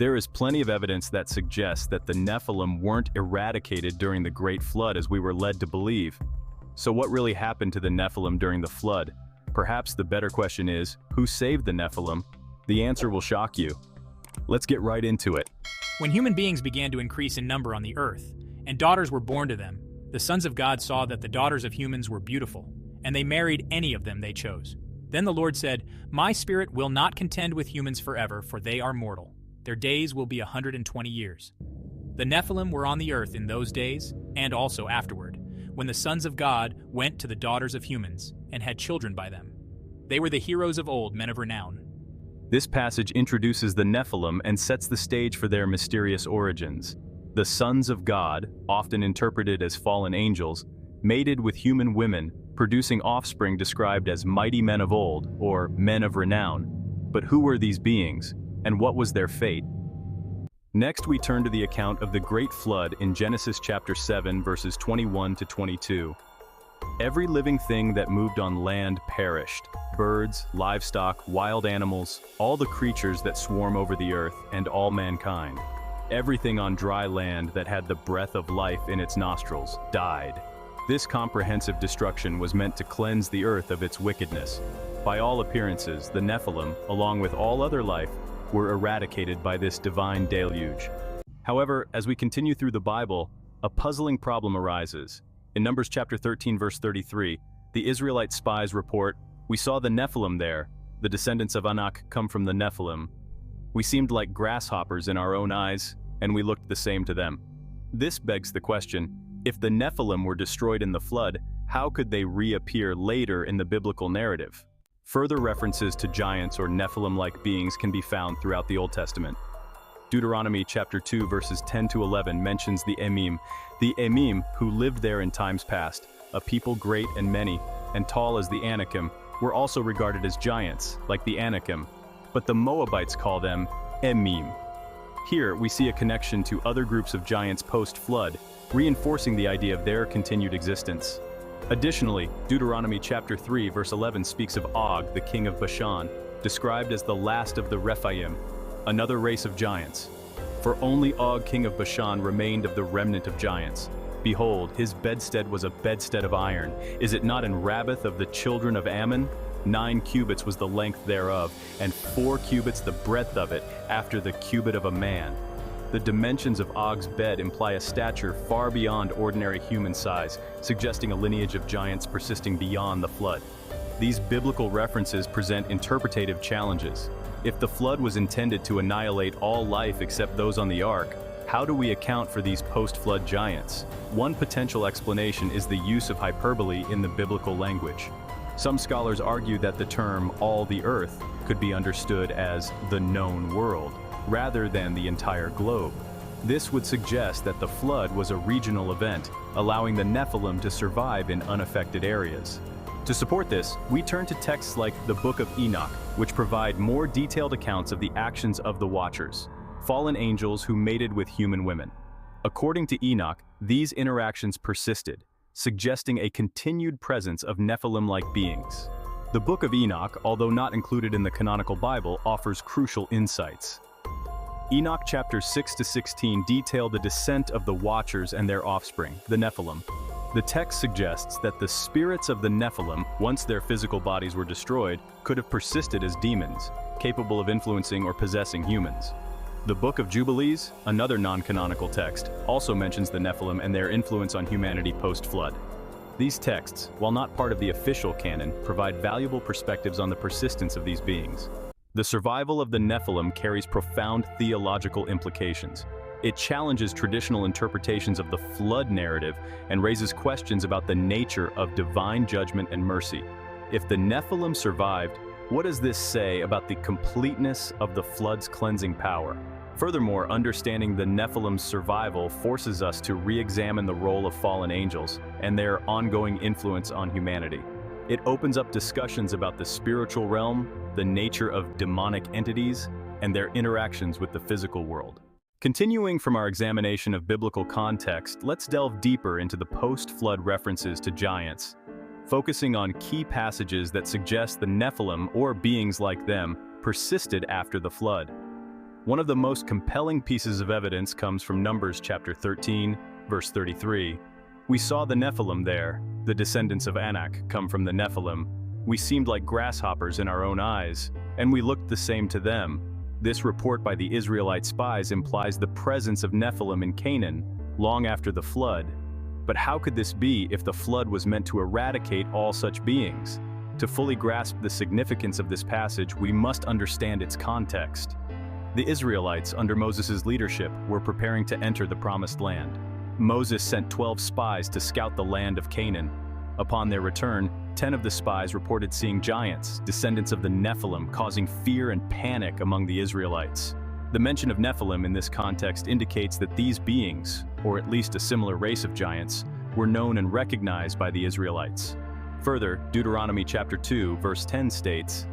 There is plenty of evidence that suggests that the Nephilim weren't eradicated during the Great Flood as we were led to believe. So what really happened to the Nephilim during the flood? Perhaps the better question is, who saved the Nephilim? The answer will shock you. Let's get right into it. When human beings began to increase in number on the earth, and daughters were born to them, the sons of God saw that the daughters of humans were beautiful, and they married any of them they chose. Then the Lord said, "My spirit will not contend with humans forever, for they are mortal. Their days will be 120 years. The Nephilim were on the earth in those days, and also afterward, when the sons of God went to the daughters of humans, and had children by them. They were the heroes of old, men of renown." This passage introduces the Nephilim and sets the stage for their mysterious origins. The sons of God, often interpreted as fallen angels, mated with human women, producing offspring described as mighty men of old, or men of renown. But who were these beings, and what was their fate? Next, we turn to the account of the Great Flood in Genesis chapter 7, verses 21 to 22. Every living thing that moved on land perished. Birds, livestock, wild animals, all the creatures that swarm over the earth, and all mankind. Everything on dry land that had the breath of life in its nostrils died. This comprehensive destruction was meant to cleanse the earth of its wickedness. By all appearances, the Nephilim, along with all other life, were eradicated by this divine deluge. However, as we continue through the Bible, a puzzling problem arises. In Numbers chapter 13 verse 33, the Israelite spies report, "We saw the Nephilim there. The descendants of Enoch come from the Nephilim. We seemed like grasshoppers in our own eyes, and we looked the same to them." This begs the question, if the Nephilim were destroyed in the flood, how could they reappear later in the biblical narrative? Further references to giants or Nephilim-like beings can be found throughout the Old Testament. Deuteronomy chapter 2 verses 10 to 11 mentions the Emim. The Emim, who lived there in times past, a people great and many, and tall as the Anakim, were also regarded as giants, like the Anakim, but the Moabites call them Emim. Here we see a connection to other groups of giants post-flood, reinforcing the idea of their continued existence. Additionally, Deuteronomy chapter 3 verse 11 speaks of Og, the king of Bashan, described as the last of the Rephaim, another race of giants. For only Og, king of Bashan, remained of the remnant of giants. Behold, his bedstead was a bedstead of iron. Is it not in Rabbath of the children of Ammon? 9 cubits was the length thereof, and 4 cubits the breadth of it, after the cubit of a man. The dimensions of Og's bed imply a stature far beyond ordinary human size, suggesting a lineage of giants persisting beyond the flood. These biblical references present interpretative challenges. If the flood was intended to annihilate all life except those on the ark, how do we account for these post-flood giants? One potential explanation is the use of hyperbole in the biblical language. Some scholars argue that the term all the earth could be understood as the known world, rather than the entire globe. This would suggest that the flood was a regional event, allowing the Nephilim to survive in unaffected areas. To support this, we turn to texts like the Book of Enoch, which provide more detailed accounts of the actions of the Watchers, fallen angels who mated with human women. According to Enoch, these interactions persisted, suggesting a continued presence of Nephilim-like beings. The Book of Enoch, although not included in the canonical Bible, offers crucial insights. Enoch chapters 6 to 16 detail the descent of the Watchers and their offspring, the Nephilim. The text suggests that the spirits of the Nephilim, once their physical bodies were destroyed, could have persisted as demons, capable of influencing or possessing humans. The Book of Jubilees, another non-canonical text, also mentions the Nephilim and their influence on humanity post-flood. These texts, while not part of the official canon, provide valuable perspectives on the persistence of these beings. The survival of the Nephilim carries profound theological implications. It challenges traditional interpretations of the flood narrative and raises questions about the nature of divine judgment and mercy. If the Nephilim survived, what does this say about the completeness of the flood's cleansing power? Furthermore, understanding the Nephilim's survival forces us to re-examine the role of fallen angels and their ongoing influence on humanity. It opens up discussions about the spiritual realm, the nature of demonic entities, and their interactions with the physical world. Continuing from our examination of biblical context, let's delve deeper into the post-flood references to giants, focusing on key passages that suggest the Nephilim, or beings like them, persisted after the flood. One of the most compelling pieces of evidence comes from Numbers chapter 13, verse 33. We saw the Nephilim there, the descendants of Anak come from the Nephilim. We seemed like grasshoppers in our own eyes, and we looked the same to them. This report by the Israelite spies implies the presence of Nephilim in Canaan long after the flood. But how could this be if the flood was meant to eradicate all such beings? To fully grasp the significance of this passage, we must understand its context. The Israelites, under Moses' leadership, were preparing to enter the Promised Land. Moses sent 12 spies to scout the land of Canaan. Upon their return, 10 of the spies reported seeing giants, descendants of the Nephilim, causing fear and panic among the Israelites. The mention of Nephilim in this context indicates that these beings, or at least a similar race of giants, were known and recognized by the Israelites. Further, Deuteronomy chapter 2, verse 10 states,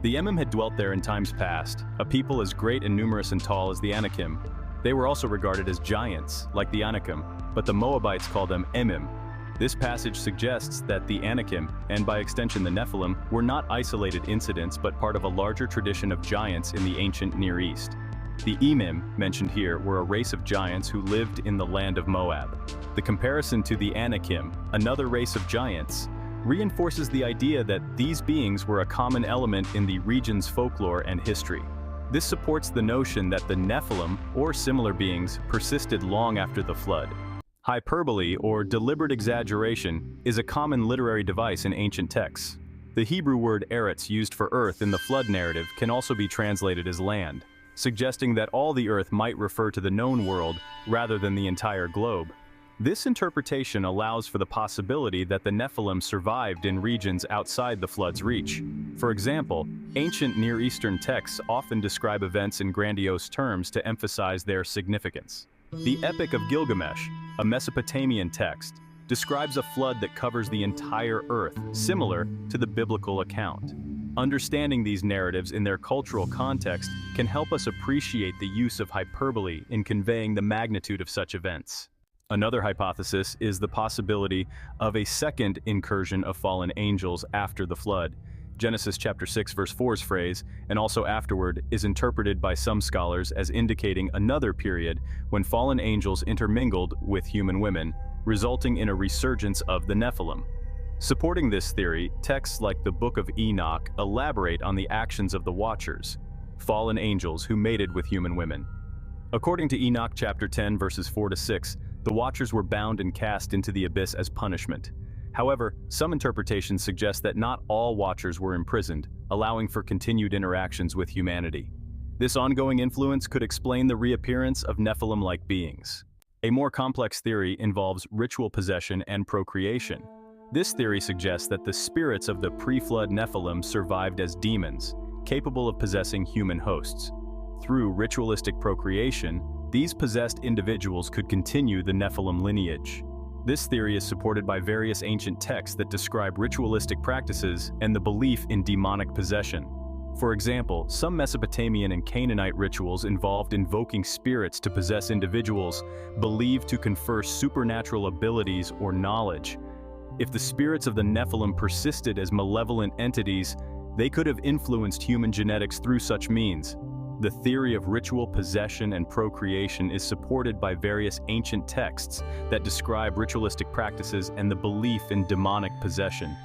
"The Emim had dwelt there in times past, a people as great and numerous and tall as the Anakim. They were also regarded as giants, like the Anakim, but the Moabites called them Emim." This passage suggests that the Anakim, and by extension the Nephilim, were not isolated incidents but part of a larger tradition of giants in the ancient Near East. The Emim, mentioned here, were a race of giants who lived in the land of Moab. The comparison to the Anakim, another race of giants, reinforces the idea that these beings were a common element in the region's folklore and history. This supports the notion that the Nephilim, or similar beings, persisted long after the flood. Hyperbole, or deliberate exaggeration, is a common literary device in ancient texts. The Hebrew word eretz used for earth in the flood narrative can also be translated as land, suggesting that all the earth might refer to the known world rather than the entire globe. This interpretation allows for the possibility that the Nephilim survived in regions outside the flood's reach. For example, ancient Near Eastern texts often describe events in grandiose terms to emphasize their significance. The Epic of Gilgamesh, a Mesopotamian text, describes a flood that covers the entire earth, similar to the biblical account. Understanding these narratives in their cultural context can help us appreciate the use of hyperbole in conveying the magnitude of such events. Another hypothesis is the possibility of a second incursion of fallen angels after the flood. Genesis chapter 6 verse 4's phrase, "and also afterward," is interpreted by some scholars as indicating another period when fallen angels intermingled with human women, resulting in a resurgence of the Nephilim. Supporting this theory, texts like the Book of Enoch elaborate on the actions of the Watchers, fallen angels who mated with human women. According to Enoch chapter 10 verses 4 to 6, the Watchers were bound and cast into the abyss as punishment. However, some interpretations suggest that not all Watchers were imprisoned, allowing for continued interactions with humanity. This ongoing influence could explain the reappearance of Nephilim-like beings. A more complex theory involves ritual possession and procreation. This theory suggests that the spirits of the pre-flood Nephilim survived as demons, capable of possessing human hosts. Through ritualistic procreation, these possessed individuals could continue the Nephilim lineage. This theory is supported by various ancient texts that describe ritualistic practices and the belief in demonic possession. For example, some Mesopotamian and Canaanite rituals involved invoking spirits to possess individuals believed to confer supernatural abilities or knowledge. If the spirits of the Nephilim persisted as malevolent entities, they could have influenced human genetics through such means. The theory of ritual possession and procreation is supported by various ancient texts that describe ritualistic practices and the belief in demonic possession.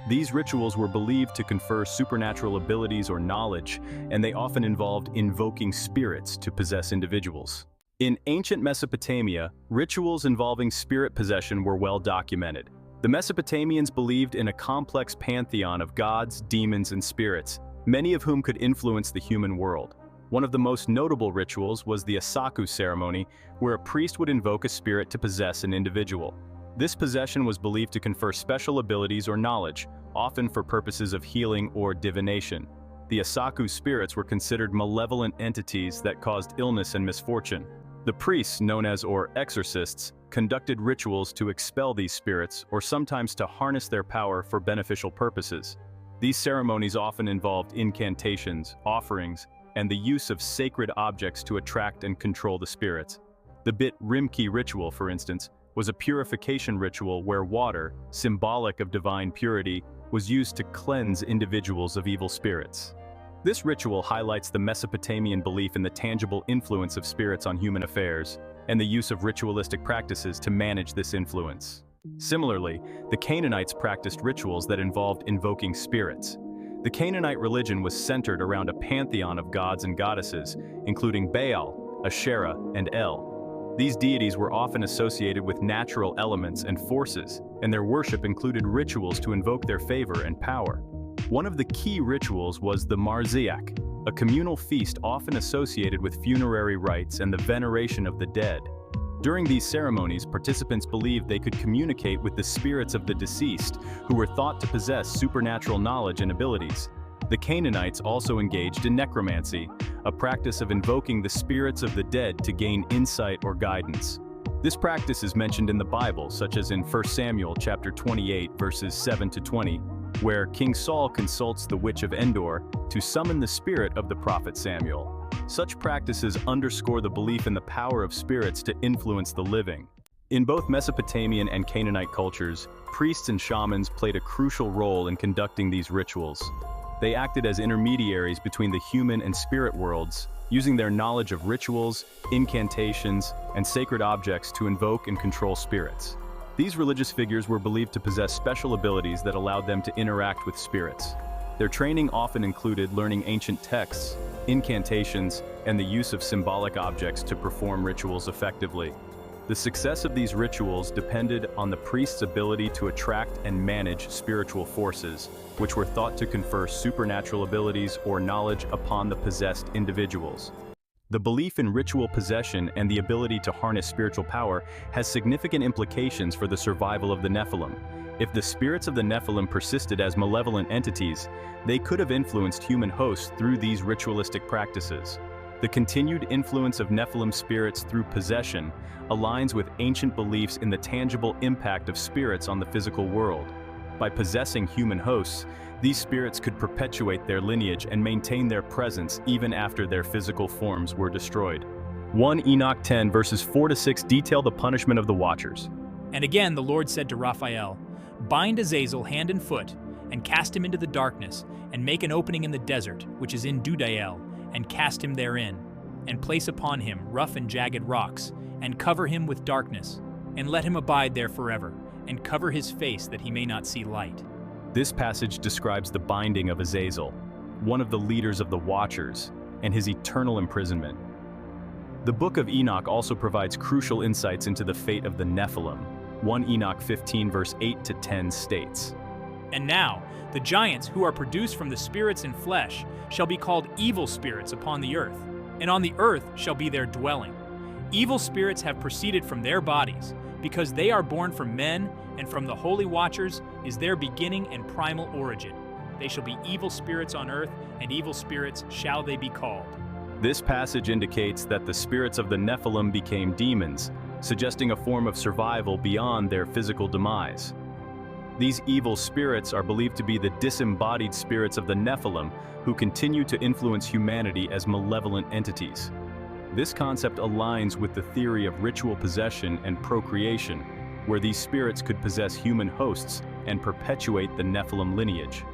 These rituals were believed to confer supernatural abilities or knowledge, and they often involved invoking spirits to possess individuals. In ancient Mesopotamia, rituals involving spirit possession were well documented. The Mesopotamians believed in a complex pantheon of gods, demons, and spirits, many of whom could influence the human world. One of the most notable rituals was the Asaku ceremony, where a priest would invoke a spirit to possess an individual. This possession was believed to confer special abilities or knowledge, often for purposes of healing or divination. The Asaku spirits were considered malevolent entities that caused illness and misfortune. The priests, known as or exorcists, conducted rituals to expel these spirits or sometimes to harness their power for beneficial purposes. These ceremonies often involved incantations, offerings, and the use of sacred objects to attract and control the spirits. The Bit Rimki ritual, for instance, was a purification ritual where water, symbolic of divine purity, was used to cleanse individuals of evil spirits. This ritual highlights the Mesopotamian belief in the tangible influence of spirits on human affairs, and the use of ritualistic practices to manage this influence. Similarly, the Canaanites practiced rituals that involved invoking spirits. The Canaanite religion was centered around a pantheon of gods and goddesses, including Baal, Asherah, and El. These deities were often associated with natural elements and forces, and their worship included rituals to invoke their favor and power. One of the key rituals was the Marziak, a communal feast often associated with funerary rites and the veneration of the dead. During these ceremonies, participants believed they could communicate with the spirits of the deceased, who were thought to possess supernatural knowledge and abilities. The Canaanites also engaged in necromancy, a practice of invoking the spirits of the dead to gain insight or guidance. This practice is mentioned in the Bible, such as in 1 Samuel chapter 28, verses 7 to 20, where King Saul consults the witch of Endor to summon the spirit of the prophet Samuel. Such practices underscore the belief in the power of spirits to influence the living. In both Mesopotamian and Canaanite cultures, priests and shamans played a crucial role in conducting these rituals. They acted as intermediaries between the human and spirit worlds, using their knowledge of rituals, incantations, and sacred objects to invoke and control spirits. These religious figures were believed to possess special abilities that allowed them to interact with spirits. Their training often included learning ancient texts, incantations, and the use of symbolic objects to perform rituals effectively. The success of these rituals depended on the priest's ability to attract and manage spiritual forces, which were thought to confer supernatural abilities or knowledge upon the possessed individuals. The belief in ritual possession and the ability to harness spiritual power has significant implications for the survival of the Nephilim. If the spirits of the Nephilim persisted as malevolent entities, they could have influenced human hosts through these ritualistic practices. The continued influence of Nephilim spirits through possession aligns with ancient beliefs in the tangible impact of spirits on the physical world. By possessing human hosts, these spirits could perpetuate their lineage and maintain their presence even after their physical forms were destroyed. 1 Enoch 10 verses 4 to 6 detail the punishment of the Watchers. And again the Lord said to Raphael, "Bind Azazel hand and foot, and cast him into the darkness, and make an opening in the desert, which is in Dudael, and cast him therein, and place upon him rough and jagged rocks, and cover him with darkness, and let him abide there forever, and cover his face that he may not see light." This passage describes the binding of Azazel, one of the leaders of the Watchers, and his eternal imprisonment. The Book of Enoch also provides crucial insights into the fate of the Nephilim. 1 Enoch 15 verse 8 to 10 states, "And now the giants who are produced from the spirits in flesh shall be called evil spirits upon the earth, and on the earth shall be their dwelling. Evil spirits have proceeded from their bodies, because they are born from men, and from the holy watchers is their beginning and primal origin. They shall be evil spirits on earth, and evil spirits shall they be called." This passage indicates that the spirits of the Nephilim became demons, suggesting a form of survival beyond their physical demise. These evil spirits are believed to be the disembodied spirits of the Nephilim, who continue to influence humanity as malevolent entities. This concept aligns with the theory of ritual possession and procreation, where these spirits could possess human hosts and perpetuate the Nephilim lineage.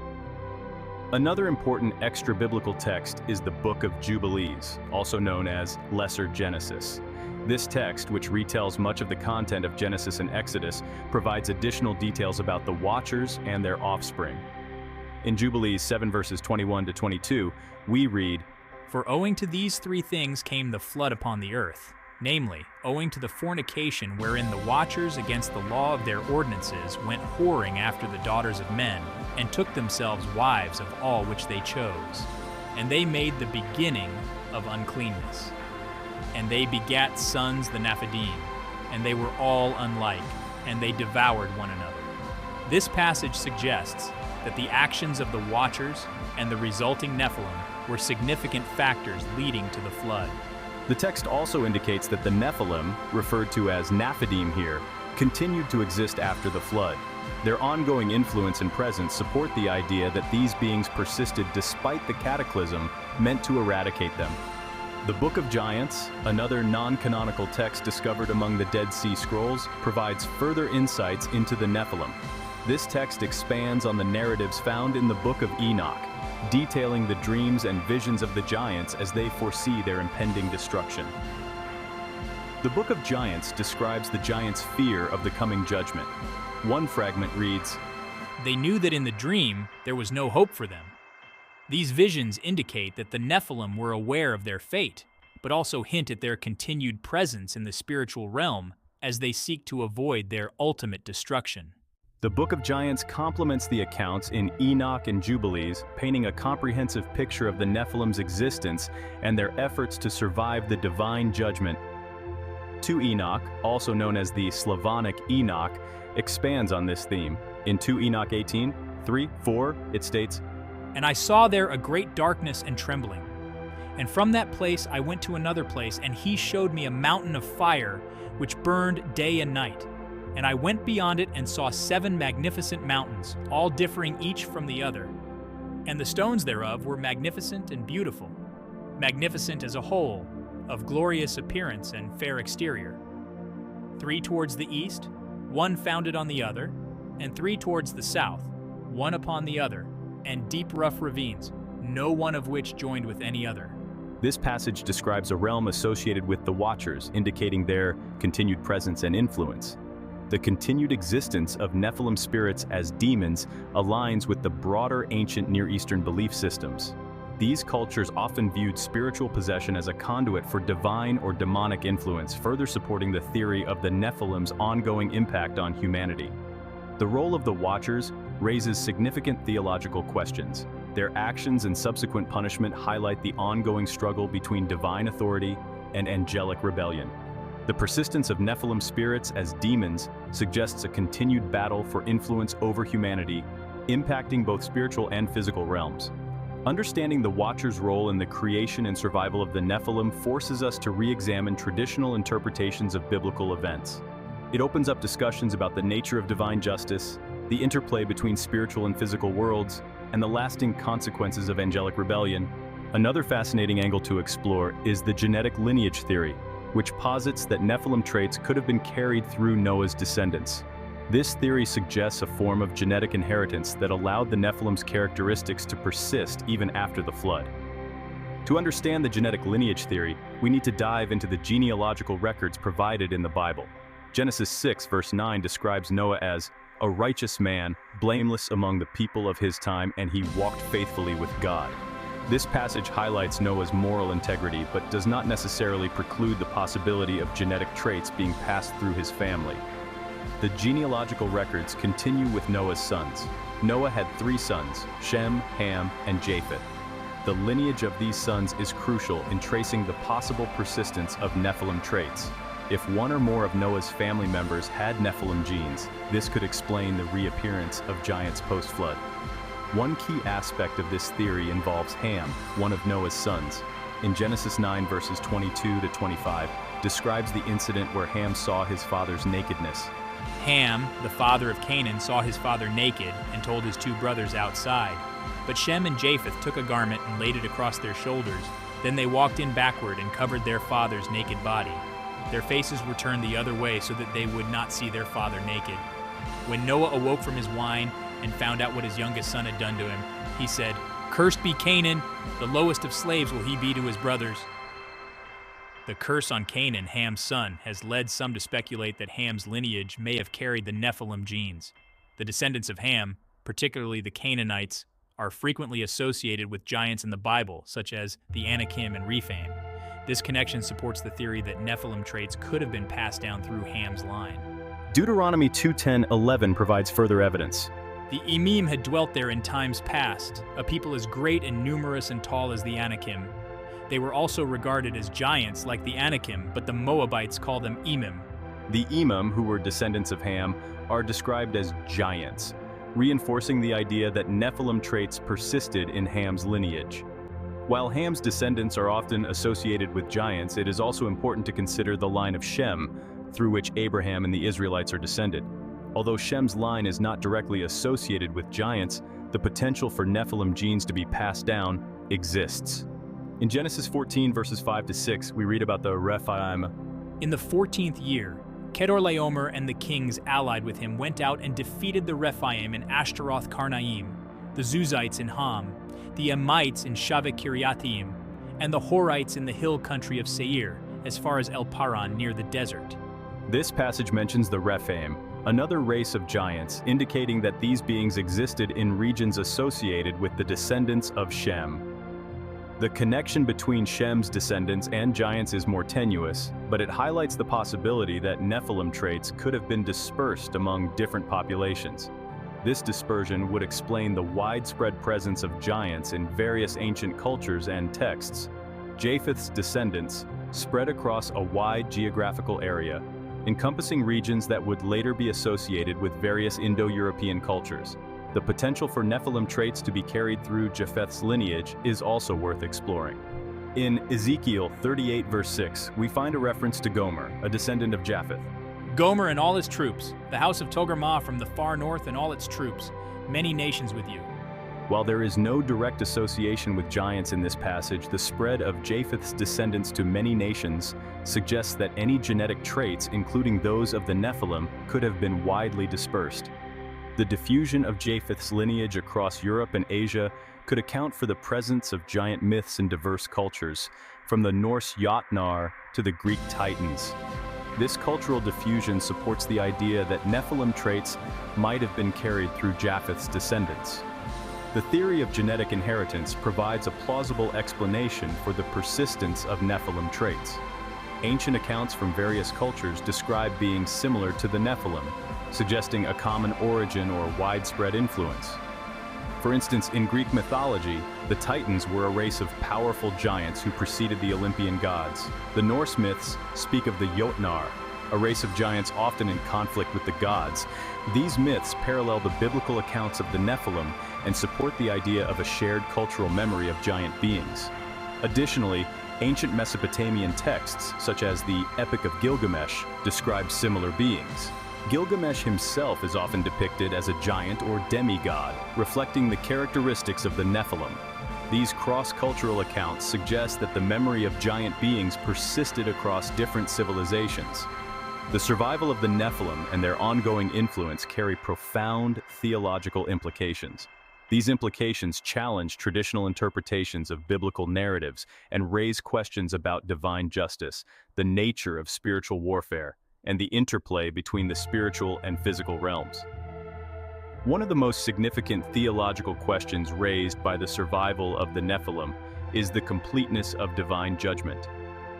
Another important extra-biblical text is the Book of Jubilees, also known as Lesser Genesis. This text, which retells much of the content of Genesis and Exodus, provides additional details about the Watchers and their offspring. In Jubilees 7 verses 21 to 22, we read, "For owing to these three things came the flood upon the earth, namely, owing to the fornication wherein the Watchers against the law of their ordinances went whoring after the daughters of men, and took themselves wives of all which they chose. And they made the beginning of uncleanness. And they begat sons the Nephilim, and they were all unlike, and they devoured one another." This passage suggests that the actions of the Watchers and the resulting Nephilim were significant factors leading to the flood. The text also indicates that the Nephilim, referred to as Nephilim here, continued to exist after the flood. Their ongoing influence and presence support the idea that these beings persisted despite the cataclysm meant to eradicate them. The Book of Giants, another non-canonical text discovered among the Dead Sea Scrolls, provides further insights into the Nephilim. This text expands on the narratives found in the Book of Enoch, detailing the dreams and visions of the giants as they foresee their impending destruction. The Book of Giants describes the giants' fear of the coming judgment. One fragment reads, They knew that in the dream there was no hope for them. These visions indicate that the Nephilim were aware of their fate, but also hint at their continued presence in the spiritual realm as they seek to avoid their ultimate destruction. The Book of Giants complements the accounts in Enoch and Jubilees, painting a comprehensive picture of the Nephilim's existence and their efforts to survive the divine judgment. 2 Enoch, also known as the Slavonic Enoch, expands on this theme. In 2 Enoch 18:3-4, it states, And I saw there a great darkness and trembling. And from that place I went to another place, and he showed me a mountain of fire, which burned day and night. And I went beyond it and saw 7 magnificent mountains, all differing each from the other. And the stones thereof were magnificent and beautiful, magnificent as a whole, of glorious appearance and fair exterior. 3 towards the east, one founded on the other, and 3 towards the south, one upon the other, and deep rough ravines, no one of which joined with any other. This passage describes a realm associated with the Watchers, indicating their continued presence and influence. The continued existence of Nephilim spirits as demons aligns with the broader ancient Near Eastern belief systems. These cultures often viewed spiritual possession as a conduit for divine or demonic influence, further supporting the theory of the Nephilim's ongoing impact on humanity. The role of the Watchers raises significant theological questions. Their actions and subsequent punishment highlight the ongoing struggle between divine authority and angelic rebellion. The persistence of Nephilim spirits as demons suggests a continued battle for influence over humanity, impacting both spiritual and physical realms. Understanding the Watchers' role in the creation and survival of the Nephilim forces us to re-examine traditional interpretations of biblical events. It opens up discussions about the nature of divine justice, the interplay between spiritual and physical worlds, and the lasting consequences of angelic rebellion. Another fascinating angle to explore is the genetic lineage theory, which posits that Nephilim traits could have been carried through Noah's descendants. This theory suggests a form of genetic inheritance that allowed the Nephilim's characteristics to persist even after the flood. To understand the genetic lineage theory, we need to dive into the genealogical records provided in the Bible. Genesis 6 verse 9 describes Noah as a righteous man, blameless among the people of his time, and he walked faithfully with God. This passage highlights Noah's moral integrity, but does not necessarily preclude the possibility of genetic traits being passed through his family. The genealogical records continue with Noah's sons. Noah had 3 sons, Shem, Ham, and Japheth. The lineage of these sons is crucial in tracing the possible persistence of Nephilim traits. If one or more of Noah's family members had Nephilim genes, this could explain the reappearance of giants post-flood. One key aspect of this theory involves Ham, one of Noah's sons. In Genesis 9 verses 22-25, describes the incident where Ham saw his father's nakedness. Ham, the father of Canaan, saw his father naked and told his 2 brothers outside. But Shem and Japheth took a garment and laid it across their shoulders. Then they walked in backward and covered their father's naked body. Their faces were turned the other way so that they would not see their father naked. When Noah awoke from his wine and found out what his youngest son had done to him, he said, "Cursed be Canaan, the lowest of slaves will he be to his brothers." The curse on Canaan, Ham's son, has led some to speculate that Ham's lineage may have carried the Nephilim genes. The descendants of Ham, particularly the Canaanites, are frequently associated with giants in the Bible, such as the Anakim and Rephaim. This connection supports the theory that Nephilim traits could have been passed down through Ham's line. Deuteronomy 2:10-11 provides further evidence. The Emim had dwelt there in times past, a people as great and numerous and tall as the Anakim. They were also regarded as giants like the Anakim, but the Moabites call them Emim. The Emim, who were descendants of Ham, are described as giants, reinforcing the idea that Nephilim traits persisted in Ham's lineage. While Ham's descendants are often associated with giants, it is also important to consider the line of Shem, through which Abraham and the Israelites are descended. Although Shem's line is not directly associated with giants, the potential for Nephilim genes to be passed down exists. In Genesis 14 verses 5-6, we read about the Rephaim. In the 14th year, Kedorlaomer and the kings allied with him went out and defeated the Rephaim in Ashtaroth Karnaim, the Zuzites in Ham, the Emites in Shaveh Kiriathaim, and the Horites in the hill country of Seir, as far as El Paran near the desert. This passage mentions the Rephaim, another race of giants, indicating that these beings existed in regions associated with the descendants of Shem. The connection between Shem's descendants and giants is more tenuous, but it highlights the possibility that Nephilim traits could have been dispersed among different populations. This dispersion would explain the widespread presence of giants in various ancient cultures and texts. Japheth's descendants spread across a wide geographical area, encompassing regions that would later be associated with various Indo-European cultures. The potential for Nephilim traits to be carried through Japheth's lineage is also worth exploring. In Ezekiel 38 verse 6, we find a reference to Gomer, a descendant of Japheth. Gomer and all his troops, the house of Togarmah from the far north and all its troops, many nations with you. While there is no direct association with giants in this passage, the spread of Japheth's descendants to many nations suggests that any genetic traits, including those of the Nephilim, could have been widely dispersed. The diffusion of Japheth's lineage across Europe and Asia could account for the presence of giant myths in diverse cultures, from the Norse Jotnar to the Greek Titans. This cultural diffusion supports the idea that Nephilim traits might have been carried through Japheth's descendants. The theory of genetic inheritance provides a plausible explanation for the persistence of Nephilim traits. Ancient accounts from various cultures describe beings similar to the Nephilim, suggesting a common origin or widespread influence. For instance, in Greek mythology, the Titans were a race of powerful giants who preceded the Olympian gods. The Norse myths speak of the Jotnar, a race of giants often in conflict with the gods. These myths parallel the biblical accounts of the Nephilim and support the idea of a shared cultural memory of giant beings. Additionally, ancient Mesopotamian texts, such as the Epic of Gilgamesh, describe similar beings. Gilgamesh himself is often depicted as a giant or demigod, reflecting the characteristics of the Nephilim. These cross-cultural accounts suggest that the memory of giant beings persisted across different civilizations. The survival of the Nephilim and their ongoing influence carry profound theological implications. These implications challenge traditional interpretations of biblical narratives and raise questions about divine justice, the nature of spiritual warfare, and the interplay between the spiritual and physical realms. One of the most significant theological questions raised by the survival of the Nephilim is the completeness of divine judgment.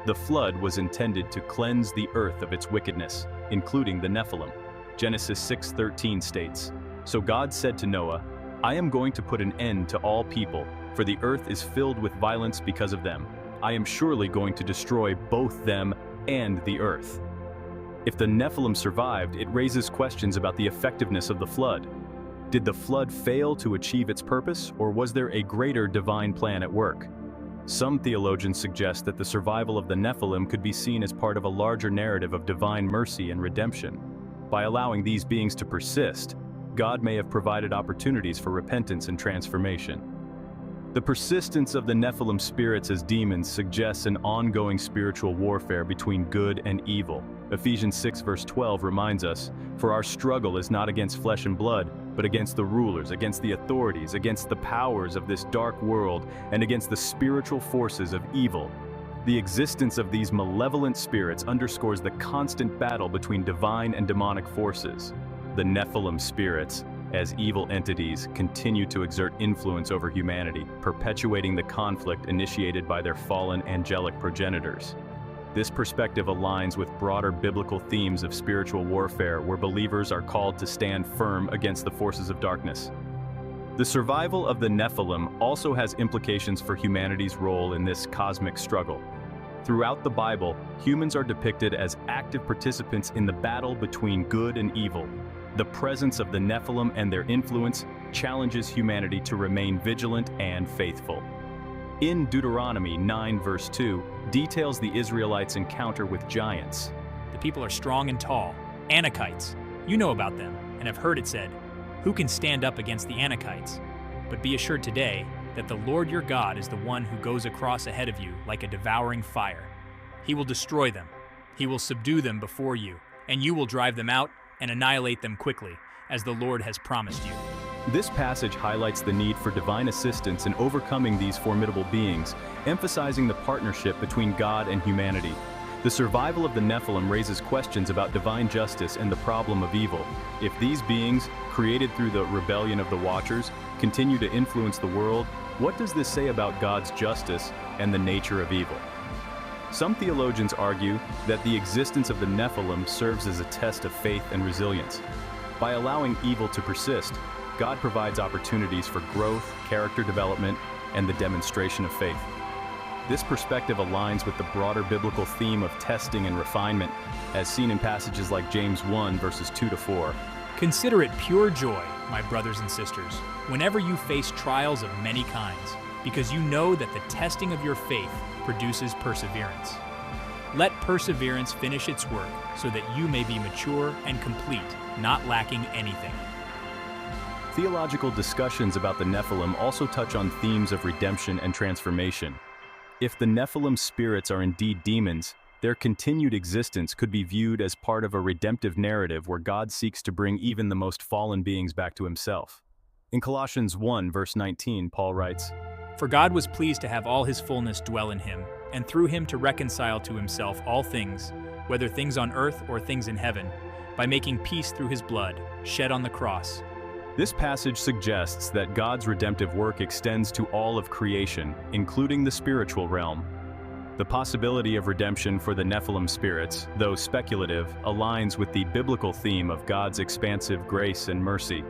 The flood was intended to cleanse the earth of its wickedness, including the Nephilim. Genesis 6:13 states, "So God said to Noah, I am going to put an end to all people, for the earth is filled with violence because of them. I am surely going to destroy both them and the earth." If the Nephilim survived, it raises questions about the effectiveness of the flood. Did the flood fail to achieve its purpose, or was there a greater divine plan at work? Some theologians suggest that the survival of the Nephilim could be seen as part of a larger narrative of divine mercy and redemption. By allowing these beings to persist, God may have provided opportunities for repentance and transformation. The persistence of the Nephilim spirits as demons suggests an ongoing spiritual warfare between good and evil. Ephesians 6 verse 12 reminds us, "For our struggle is not against flesh and blood, but against the rulers, against the authorities, against the powers of this dark world, and against the spiritual forces of evil." The existence of these malevolent spirits underscores the constant battle between divine and demonic forces. The Nephilim spirits, as evil entities, continue to exert influence over humanity, perpetuating the conflict initiated by their fallen angelic progenitors. This perspective aligns with broader biblical themes of spiritual warfare, where believers are called to stand firm against the forces of darkness. The survival of the Nephilim also has implications for humanity's role in this cosmic struggle. Throughout the Bible, humans are depicted as active participants in the battle between good and evil. The presence of the Nephilim and their influence challenges humanity to remain vigilant and faithful. In Deuteronomy 9 verse 2 details the Israelites' encounter with giants. The people are strong and tall, Anakites. You know about them, and have heard it said, "Who can stand up against the Anakites?" But be assured today that the Lord your God is the one who goes across ahead of you like a devouring fire. He will destroy them. He will subdue them before you, and you will drive them out and annihilate them quickly, as the Lord has promised you. This passage highlights the need for divine assistance in overcoming these formidable beings, emphasizing the partnership between God and humanity. The survival of the Nephilim raises questions about divine justice and the problem of evil. If these beings, created through the rebellion of the Watchers, continue to influence the world, what does this say about God's justice and the nature of evil? Some theologians argue that the existence of the Nephilim serves as a test of faith and resilience. By allowing evil to persist, God provides opportunities for growth, character development, and the demonstration of faith. This perspective aligns with the broader biblical theme of testing and refinement, as seen in passages like James 1, verses 2-4. Consider it pure joy, my brothers and sisters, whenever you face trials of many kinds, because you know that the testing of your faith produces perseverance. Let perseverance finish its work, so that you may be mature and complete, not lacking anything. Theological discussions about the Nephilim also touch on themes of redemption and transformation. If the Nephilim spirits are indeed demons, their continued existence could be viewed as part of a redemptive narrative where God seeks to bring even the most fallen beings back to himself. In Colossians 1, verse 19, Paul writes, "For God was pleased to have all his fullness dwell in him, and through him to reconcile to himself all things, whether things on earth or things in heaven, by making peace through his blood, shed on the cross." This passage suggests that God's redemptive work extends to all of creation, including the spiritual realm. The possibility of redemption for the Nephilim spirits, though speculative, aligns with the biblical theme of God's expansive grace and mercy.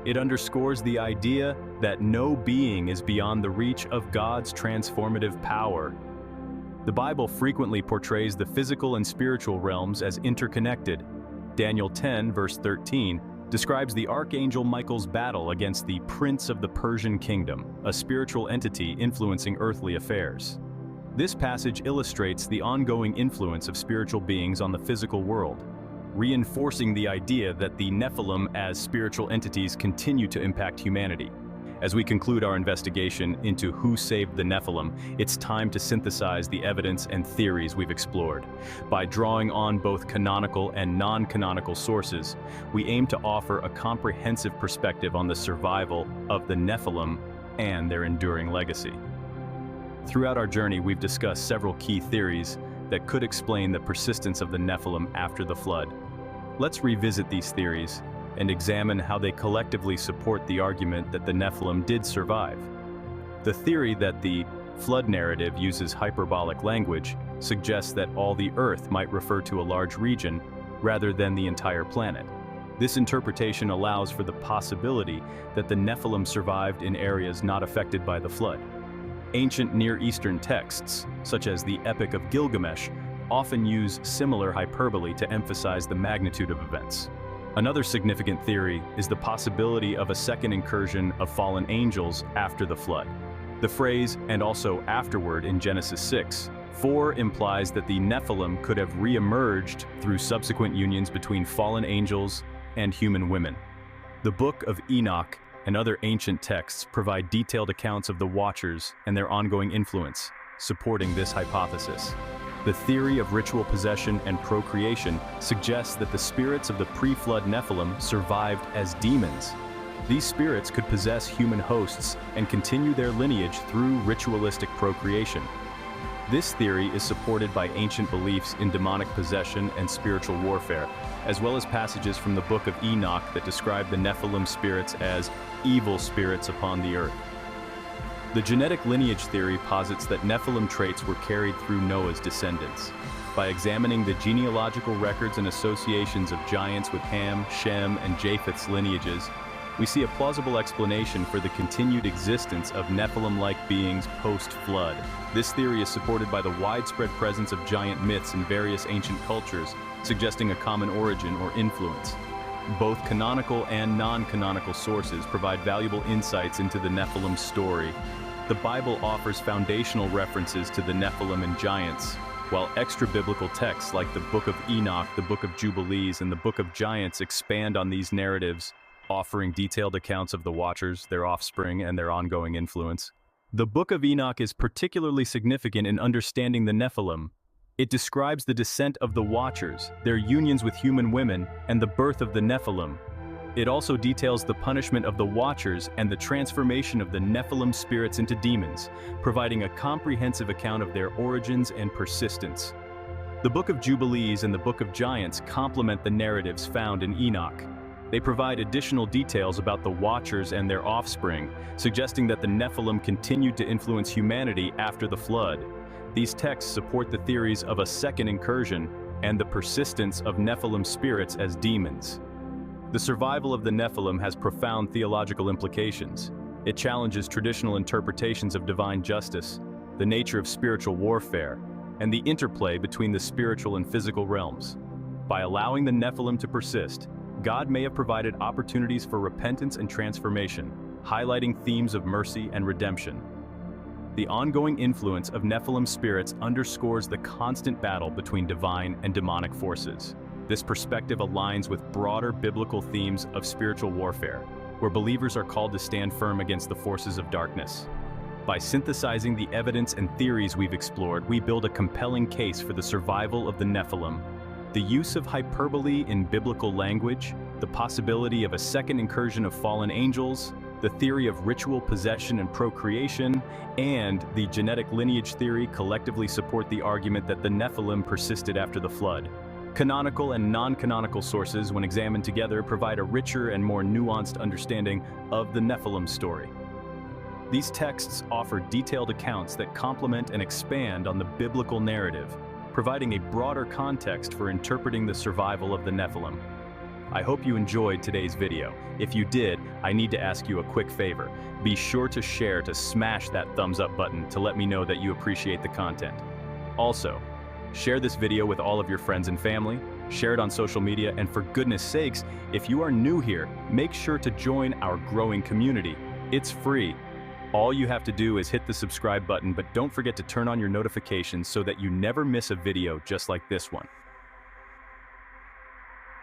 It underscores the idea that no being is beyond the reach of God's transformative power. The Bible frequently portrays the physical and spiritual realms as interconnected. Daniel 10, verse 13, describes the Archangel Michael's battle against the Prince of the Persian Kingdom, a spiritual entity influencing earthly affairs. This passage illustrates the ongoing influence of spiritual beings on the physical world, reinforcing the idea that the Nephilim as spiritual entities continue to impact humanity. As we conclude our investigation into who saved the Nephilim, it's time to synthesize the evidence and theories we've explored. By drawing on both canonical and non-canonical sources, we aim to offer a comprehensive perspective on the survival of the Nephilim and their enduring legacy. Throughout our journey, we've discussed several key theories that could explain the persistence of the Nephilim after the flood. Let's revisit these theories and examine how they collectively support the argument that the Nephilim did survive. The theory that the flood narrative uses hyperbolic language suggests that all the Earth might refer to a large region rather than the entire planet. This interpretation allows for the possibility that the Nephilim survived in areas not affected by the flood. Ancient Near Eastern texts, such as the Epic of Gilgamesh, often use similar hyperbole to emphasize the magnitude of events. Another significant theory is the possibility of a second incursion of fallen angels after the flood. The phrase, "and also afterward" in Genesis 6:4 implies that the Nephilim could have re-emerged through subsequent unions between fallen angels and human women. The Book of Enoch and other ancient texts provide detailed accounts of the Watchers and their ongoing influence, supporting this hypothesis. The theory of ritual possession and procreation suggests that the spirits of the pre-flood Nephilim survived as demons. These spirits could possess human hosts and continue their lineage through ritualistic procreation. This theory is supported by ancient beliefs in demonic possession and spiritual warfare, as well as passages from the Book of Enoch that describe the Nephilim spirits as evil spirits upon the earth. The genetic lineage theory posits that Nephilim traits were carried through Noah's descendants. By examining the genealogical records and associations of giants with Ham, Shem, and Japheth's lineages, we see a plausible explanation for the continued existence of Nephilim-like beings post-flood. This theory is supported by the widespread presence of giant myths in various ancient cultures, suggesting a common origin or influence. Both canonical and non-canonical sources provide valuable insights into the Nephilim story. The Bible offers foundational references to the Nephilim and giants, while extra-biblical texts like the Book of Enoch, the Book of Jubilees, and the Book of Giants expand on these narratives, offering detailed accounts of the Watchers, their offspring, and their ongoing influence. The Book of Enoch is particularly significant in understanding the Nephilim. It describes the descent of the Watchers, their unions with human women, and the birth of the Nephilim. It also details the punishment of the Watchers and the transformation of the Nephilim spirits into demons, providing a comprehensive account of their origins and persistence. The Book of Jubilees and the Book of Giants complement the narratives found in Enoch. They provide additional details about the Watchers and their offspring, suggesting that the Nephilim continued to influence humanity after the flood. These texts support the theories of a second incursion and the persistence of Nephilim spirits as demons. The survival of the Nephilim has profound theological implications. It challenges traditional interpretations of divine justice, the nature of spiritual warfare, and the interplay between the spiritual and physical realms. By allowing the Nephilim to persist, God may have provided opportunities for repentance and transformation, highlighting themes of mercy and redemption. The ongoing influence of Nephilim spirits underscores the constant battle between divine and demonic forces. This perspective aligns with broader biblical themes of spiritual warfare, where believers are called to stand firm against the forces of darkness. By synthesizing the evidence and theories we've explored, we build a compelling case for the survival of the Nephilim. The use of hyperbole in biblical language, the possibility of a second incursion of fallen angels, the theory of ritual possession and procreation, and the genetic lineage theory collectively support the argument that the Nephilim persisted after the flood. Canonical and non-canonical sources, when examined together, provide a richer and more nuanced understanding of the Nephilim story. These texts offer detailed accounts that complement and expand on the biblical narrative, providing a broader context for interpreting the survival of the Nephilim. I hope you enjoyed today's video. If you did, I need to ask you a quick favor. Be sure to share to smash that thumbs up button to let me know that you appreciate the content. Also, share this video with all of your friends and family, share it on social media, and for goodness sakes, if you are new here, make sure to join our growing community. It's free. All you have to do is hit the subscribe button, but don't forget to turn on your notifications so that you never miss a video just like this one.